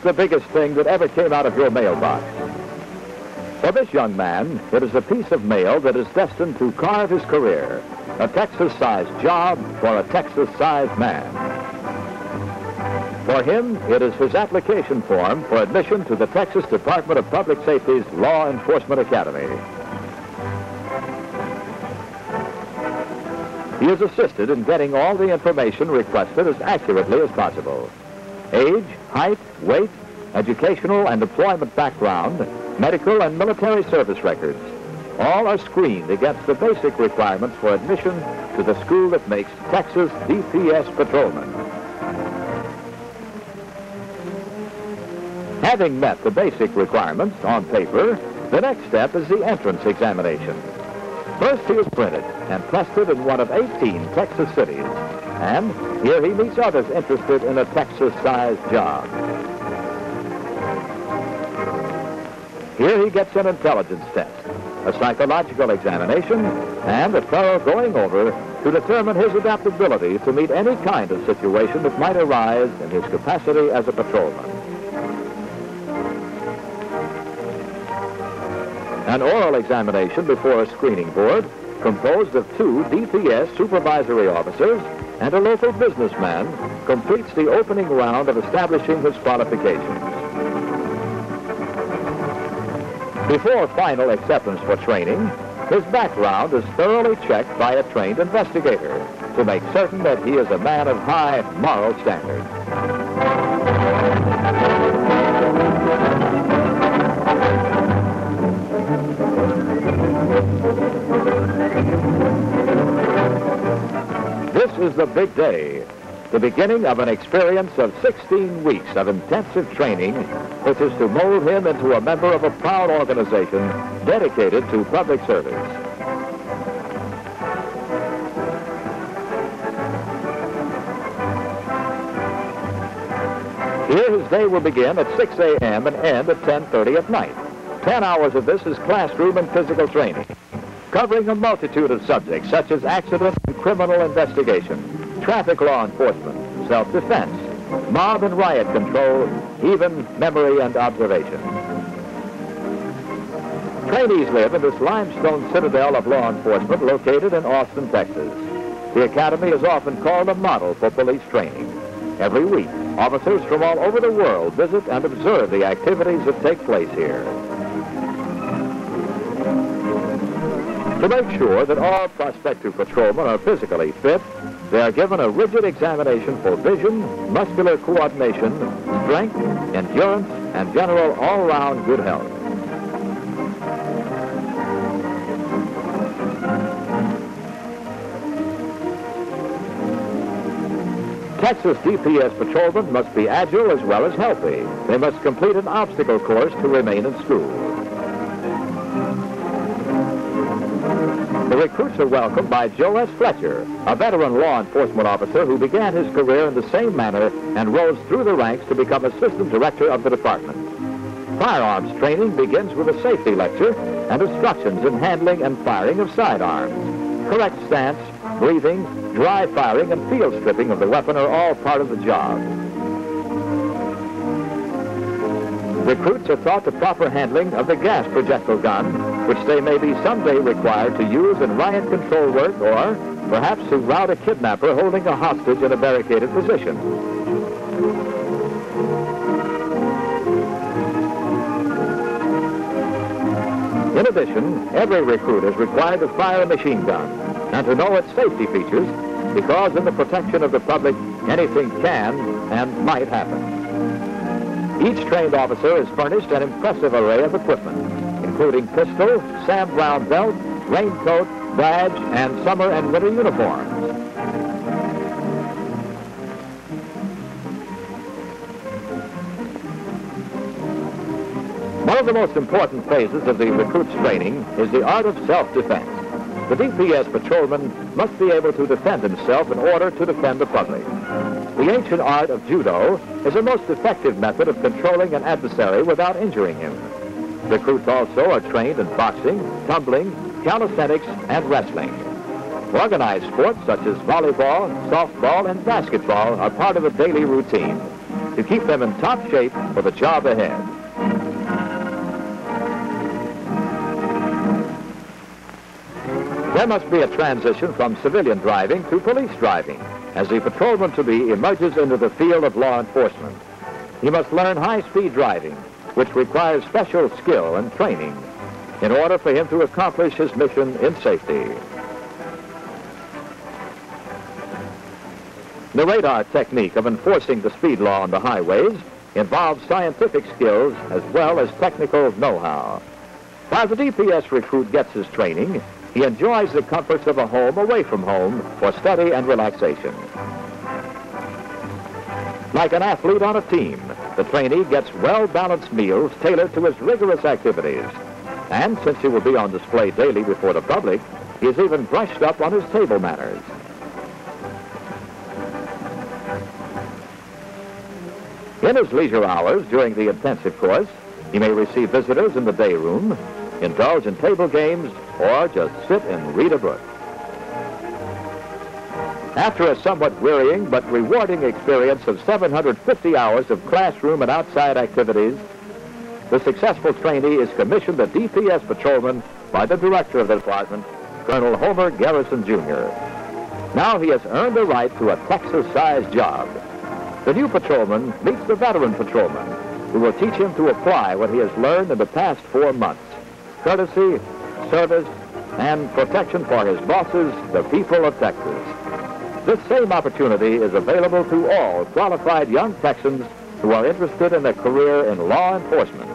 the biggest thing that ever came out of your mailbox? For this young man, it is a piece of mail that is destined to carve his career. A Texas-sized job for a Texas-sized man. For him, it is his application form for admission to the Texas Department of Public Safety's Law Enforcement Academy. He is assisted in getting all the information requested as accurately as possible. Age, height, weight, educational and employment background, medical and military service records. All are screened against the basic requirements for admission to the school that makes Texas DPS patrolmen. Having met the basic requirements on paper, the next step is the entrance examination. First, he is printed and tested in one of 18 Texas cities, and here he meets others interested in a Texas-sized job. Here he gets an intelligence test, a psychological examination, and a thorough going over to determine his adaptability to meet any kind of situation that might arise in his capacity as a patrolman. An oral examination before a screening board composed of 2 DPS supervisory officers and a local businessman completes the opening round of establishing his qualifications. Before final acceptance for training, his background is thoroughly checked by a trained investigator to make certain that he is a man of high moral standards. This is the big day, the beginning of an experience of 16 weeks of intensive training, which is to mold him into a member of a proud organization dedicated to public service. Here his day will begin at 6 a.m. and end at 10:30 at night. 10 hours of this is classroom and physical training, covering a multitude of subjects such as accident and criminal investigation, traffic law enforcement, self-defense, mob and riot control, even memory and observation. Trainees live in this limestone citadel of law enforcement located in Austin, Texas. The academy is often called a model for police training. Every week, officers from all over the world visit and observe the activities that take place here. To make sure that all prospective patrolmen are physically fit, they are given a rigid examination for vision, muscular coordination, strength, endurance, and general all-round good health. Texas DPS patrolmen must be agile as well as healthy. They must complete an obstacle course to remain in school. The recruits are welcomed by Joe S. Fletcher, a veteran law enforcement officer who began his career in the same manner and rose through the ranks to become assistant director of the department. Firearms training begins with a safety lecture and instructions in handling and firing of sidearms. Correct stance, breathing, dry firing, and field stripping of the weapon are all part of the job. Recruits are taught the proper handling of the gas projectile gun, which they may be someday required to use in riot control work or perhaps to rout a kidnapper holding a hostage in a barricaded position. In addition, every recruit is required to fire a machine gun and to know its safety features, because in the protection of the public, anything can and might happen. Each trained officer is furnished an impressive array of equipment, including pistol, Sam Brown belt, raincoat, badge, and summer and winter uniforms. One of the most important phases of the recruit's training is the art of self-defense. The DPS patrolman must be able to defend himself in order to defend the public. The ancient art of judo is a most effective method of controlling an adversary without injuring him. Recruits also are trained in boxing, tumbling, calisthenics, and wrestling. Organized sports such as volleyball, softball, and basketball are part of the daily routine. to keep them in top shape for the job ahead. There must be a transition from civilian driving to police driving as the patrolman to be emerges into the field of law enforcement. He must learn high-speed driving, which requires special skill and training in order for him to accomplish his mission in safety. The radar technique of enforcing the speed law on the highways involves scientific skills as well as technical know-how. While the DPS recruit gets his training, he enjoys the comforts of a home away from home for study and relaxation. Like an athlete on a team, the trainee gets well-balanced meals tailored to his rigorous activities. And since he will be on display daily before the public, he is even brushed up on his table manners. In his leisure hours during the intensive course, he may receive visitors in the day room, indulge in table games, or just sit and read a book. After a somewhat wearying but rewarding experience of 750 hours of classroom and outside activities, the successful trainee is commissioned a DPS patrolman by the director of the department, Colonel Homer Garrison, Jr. Now he has earned the right to a Texas-sized job. The new patrolman meets the veteran patrolman, who will teach him to apply what he has learned in the past 4 months: courtesy, service, and protection for his bosses, the people of Texas. This same opportunity is available to all qualified young Texans who are interested in a career in law enforcement.